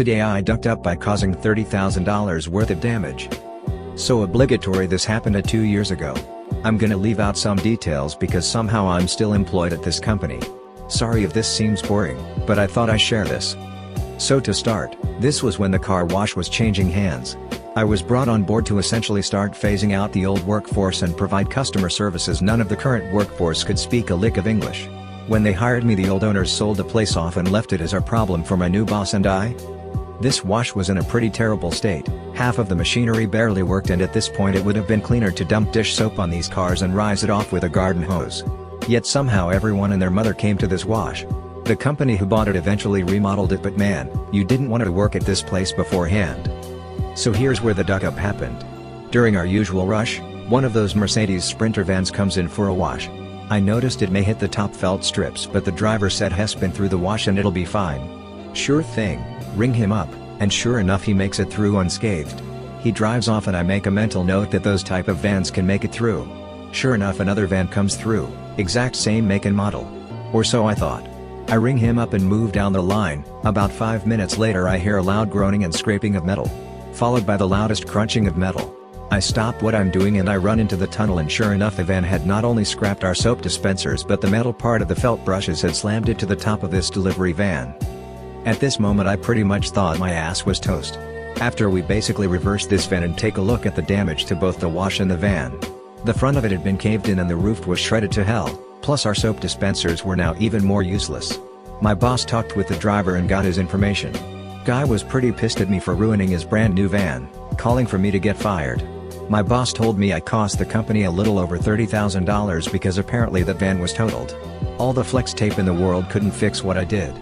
Today I ducked up by causing $30,000 worth of damage. So obligatory this happened 2 years ago. I'm gonna leave out some details because somehow I'm still employed at this company. Sorry if this seems boring, but I thought I'd share this. So to start, this was when the car wash was changing hands. I was brought on board to essentially start phasing out the old workforce and provide customer services. None of the current workforce could speak a lick of English. When they hired me, the old owners sold the place off and left it as our problem for my new boss and I. This wash was in a pretty terrible state. Half of the machinery barely worked, and at this point it would have been cleaner to dump dish soap on these cars and rise it off with a garden hose. Yet somehow everyone and their mother came to this wash. The company who bought it eventually remodeled it, but man, you didn't want to work at this place beforehand. So here's where the duck-up happened. During our usual rush, one of those Mercedes Sprinter vans comes in for a wash. I noticed it may hit the top felt strips, but the driver said has been through the wash and it'll be fine. Sure thing, ring him up, and sure enough he makes it through unscathed. He drives off and I make a mental note that those type of vans can make it through. Sure enough, another van comes through, exact same make and model. Or so I thought. I ring him up and move down the line. About 5 minutes later I hear a loud groaning and scraping of metal, followed by the loudest crunching of metal. I stop what I'm doing and I run into the tunnel, and sure enough the van had not only scrapped our soap dispensers, but the metal part of the felt brushes had slammed it to the top of this delivery van. At this moment I pretty much thought my ass was toast. After we basically reversed this van and take a look at the damage to both the wash and the van. The front of it had been caved in and the roof was shredded to hell, plus our soap dispensers were now even more useless. My boss talked with the driver and got his information. Guy was pretty pissed at me for ruining his brand new van, calling for me to get fired. My boss told me I cost the company a little over $30,000 because apparently that van was totaled. All the flex tape in the world couldn't fix what I did.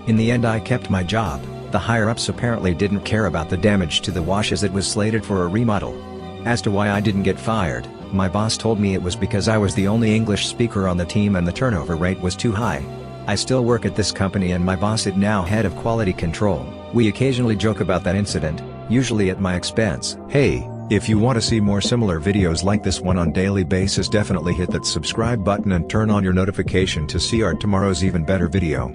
In the end I kept my job. The higher-ups apparently didn't care about the damage to the wash as it was slated for a remodel. As to why I didn't get fired, my boss told me it was because I was the only English speaker on the team and the turnover rate was too high. I still work at this company and my boss is now head of quality control. We occasionally joke about that incident, usually at my expense. Hey, if you want to see more similar videos like this one on daily basis, definitely hit that subscribe button and turn on your notification to see our tomorrow's even better video.